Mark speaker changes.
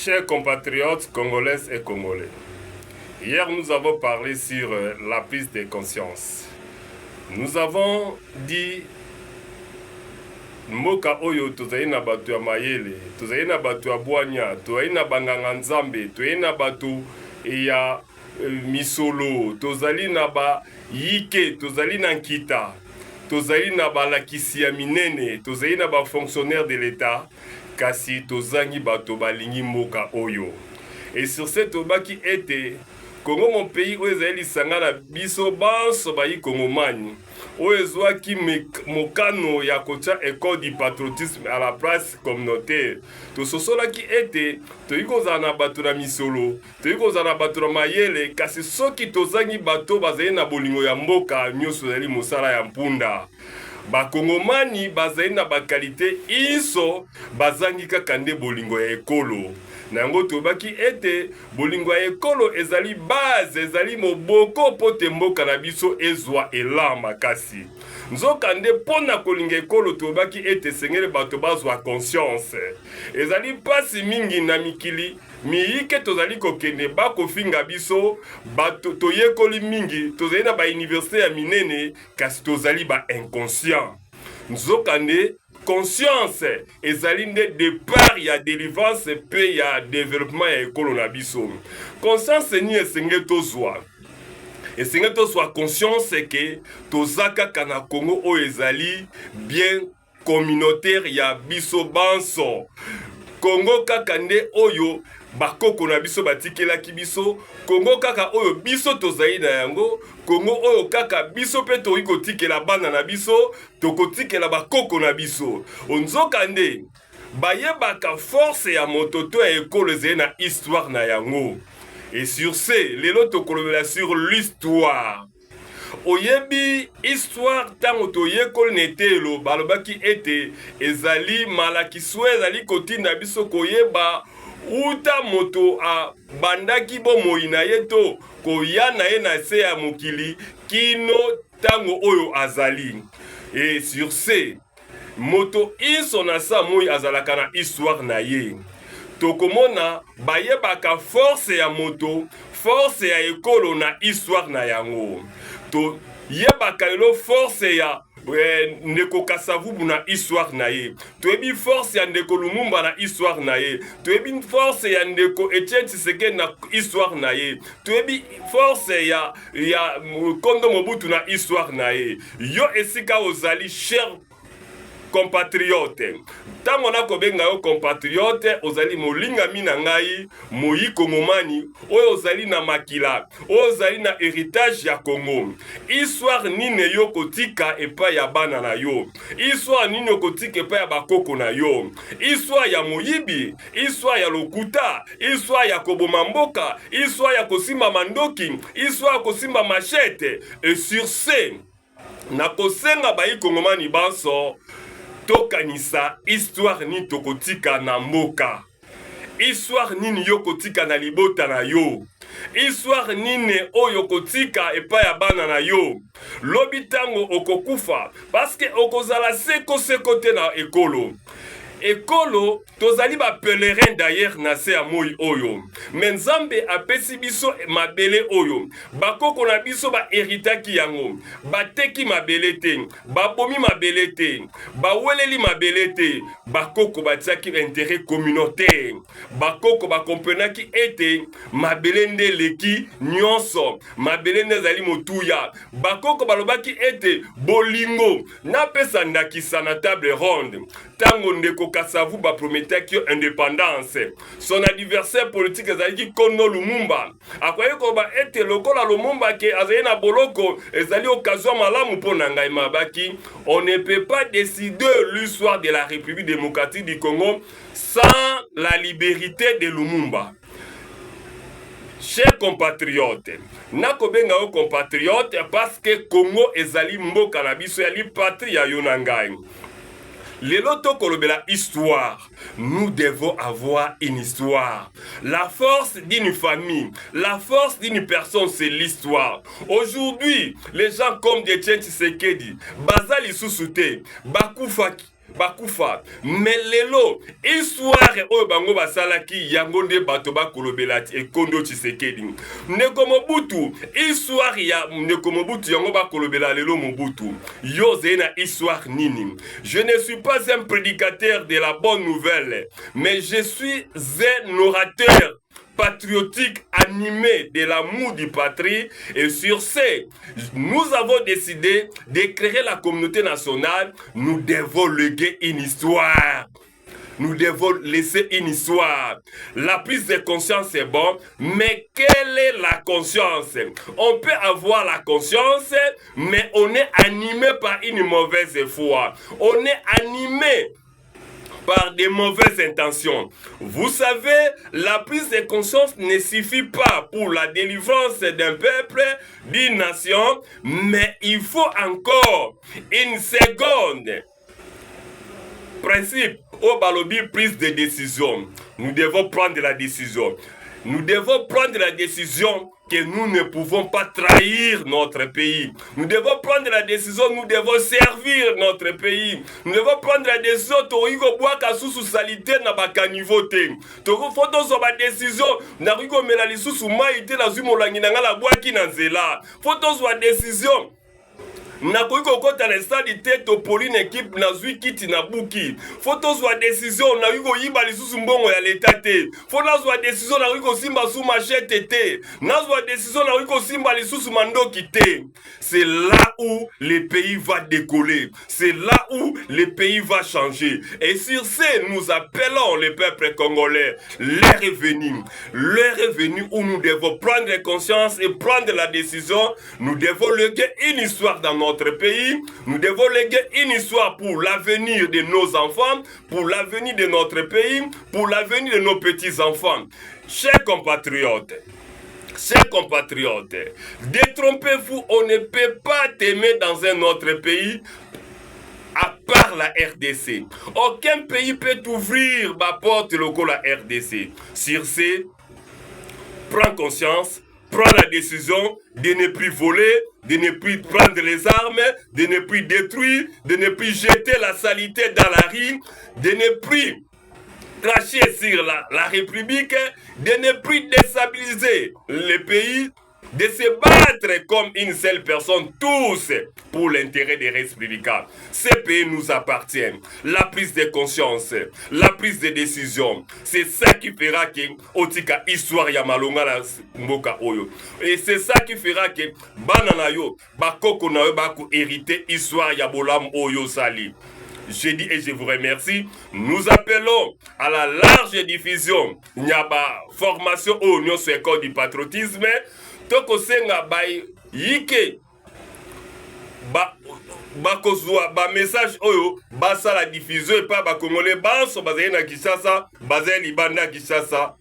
Speaker 1: Chers compatriotes congolaises et congolais, hier nous avons parlé sur la prise de conscience. Nous avons dit Moka oyo tozali na bato ya mayele, tozali na bato ya bwanya, tozali na banganga nzambe, tozali na bato ya misolo, tozali na ba yike, tozali na nkita, tozali na balakisi ya minene, tozali na ba fonctionnaire de l'État, kasi tozangi bato balingi moka oyo. Et sur cette obaki ete Congo mon pays oyo ezali lisanga na biso banso bayi kongomani oyo ezwaki mokano ya kotia école du patriotisme à la place communautaire. Tososolaki ete toyi kozala na bato na misolo, toyi kozala na bato na mayele, kasi soki tozangi bato bazali na bolingo ya mboka nyonso ezali mosala ya mpunda. Bakongomani bazali na bakalite iso bazangi kaka nde bolingo ya ekolo. Nango tobaki ete bolingo ya ekolo ezali base, ezali moboko pote mboka na biso ezwa ela makasi. Nzoka nde pona kolinga ekolo tobaki ete sengele bato bazwa conscience. Ezali pasi mingi na mikili miyike tozali kokende bakofinga biso bato toyekoli mingi tozali na ba université ya minene kasi tozali ba inconscient. Nzoka nde conscience ezali nde départ ya délivrance pe ya développement ya ekolo na biso. Conscience ni esenge tozwa. Esenge tozwa conscience ke tozaka kana Congo oyo ezali bien communautaire ya biso banso. Congo kaka nde oyo bakoko na biso batikelaki biso, Congo kaka oyo biso tozali na yango, Congo oyo kaka biso pe toyi kotikela bana na biso, tokotikela bakoko na biso. Onzoka nde bayebaka force ya mototo ya ekolo ezali na histoire na yango. Et sur ce, lelo tokolobela sur l'histoire. Oyebi histoire tango toyekoli netelo balobaki ete ezali malakiswe ezali kotinda biso koyeba uta moto a bandaki bomoi na ye to koya na ye na se ya mokili kino tango oyo azali. Et sur ce, moto iso na sa moi azalaka na histoire na ye. Tokomona bayebaka force ya moto, force ya ekolo na histoire na yango. To yebaka lelo force ya ndeko Kasavubu na histoire na ye. Toyebi force ya ndeko Lumumba na histoire na ye. Toyebi force ya ndeko Etienne Tshisekedi na histoire na ye. Toyebi force ya Kondo Mobutu na histoire na ye. Yo esika ozali cher compatriote. Tango na kobenga yo compatriote, ozali molinga mina ngai, moyi kongomani, oyo ozali na makila, oyo ozali na héritage ya Congo. Histoire nini yo kotika epa ya bana na yo. Histoire nini yo kotika epa ya bakoko na yo. Histoire ya moyibi, histoire ya lokuta, histoire ya koboma mboka, histoire ya kosimba mandoki, histoire ya kosimba machete. Et sur ce, na kosenga bayi kongomani banso, tokanisa histoire ni tokotika na mboka. Histoire nini yo kotika na libota na yo. Histoire nini oyo kotika epa ya bana na yo. Lobi tango okokufa parce que okozala seko te na ekolo. Ekolo tozali ba pèlerin d'ailleurs na se ya moi oyo. Menzambe apesi biso mabele oyo. Bakoko na biso ba heritaki yango. Bateki mabele te, babomi mabele te, baweleli mabele te. Bakoko batiaki intérêt communautaire. Bakoko bakomprenaki ete mabele nde leki nyonso. Mabele nde zali motuya. Bakoko balobaki ete bolingo na pesa ndakisa na table ronde. Tango ndeko Kasavubu ba prometaki indépendance. Son adversaire politique ezali Kondo Lumumba. Akoye ko ba ete lokola Lumumba ke azali na boloko ezali occasion malamu pona ngai mabaki. On ne peut pas décider l'histoire de la République démocratique du Congo sans la liberté de Lumumba. Chers compatriotes, nakobenga yo compatriotes parce que Congo ezali mboka na biso yali patrie ya yonangai. Lelo tokolobela histoire. Nous devons avoir une histoire. La force d'une famille, la force d'une personne, c'est l'histoire. Aujourd'hui, les gens comme Etienne Tshisekedi, Bazali Soussouté, Bakufaki, bakufa. Mais lelo histoire oyo bango basalaki yango nde bato bakolobela Ekondo Tshisekedi. Ndeko Mobutu histoire ya Ndeko Mobutu yango bakolobela lelo Mobutu. Yo zena histoire nini? Je ne suis pas un prédicateur de la bonne nouvelle, mais je suis un orateur patriotique animé de l'amour du patrie. Et sur ce, nous avons décidé de créer la communauté nationale. Nous devons léguer une histoire. Nous devons laisser une histoire. La prise de conscience est bon, mais quelle est la conscience? On peut avoir la conscience, mais on est animé par une mauvaise foi. On est animé par des mauvaises intentions. Vous savez, la prise de conscience ne suffit pas pour la délivrance d'un peuple, d'une nation, mais il faut encore une seconde principe au balobi prise de décision. Nous devons prendre la décision. Nous devons prendre la décision que nous ne pouvons pas trahir notre pays. Nous devons prendre la décision, nous devons servir notre pays. Nous devons prendre la décision, Torigo Boaka sous salité na bakanivote. Toko foto so ba décision, na rigo melali sous maïté na zumolangi na ngala boaki na nzela. Foto so décision. Nakoki kokota na stade te Topoline équipe na zwi kiti na buki. Foto zwa décision na yuko yiba lisusu mbongo ya leta te. Foto zwa décision na yuko simba sous machette te. Na zwa décision na yuko simba lisusu mandoki te. C'est là où le pays va décoller. C'est là où le pays va changer. Et sur ce, nous appelons le peuple congolais. L'heure est venue où nous devons prendre conscience et prendre la décision. Nous devons léguer une histoire dans notre pays. Nous devons léguer une histoire pour l'avenir de nos enfants, pour l'avenir de notre pays, pour l'avenir de nos petits-enfants. Chers compatriotes, détrompez-vous, on ne peut pas t'aimer dans un autre pays à part la RDC. Aucun pays peut ouvrir ma porte local la RDC. Sur ce, prends conscience, prends la décision de ne plus voler, de ne plus prendre les armes, de ne plus détruire, de ne plus jeter la saleté dans la rue, de ne plus cracher sur la République, de ne plus déstabiliser le pays, de se battre comme une seule personne, tous pour l'intérêt des républicains. Ce pays nous appartient. La prise de conscience, la prise de décision, c'est ça qui fera que Otika histoire ya malonga la mboka oyo. Et c'est ça qui fera que banana yo, bakoko na yo baku hériter histoire ya bolam oyo sali. Je dis et je vous remercie. Nous appelons à la large diffusion. Il y a une formation au Union sur l'école du patriotisme. Toko senga bay yike ba kozwa ba message oyo ba sa la diffusion et pas ba congolais ba so bazali na Kinshasa, bazali libanda Kinshasa.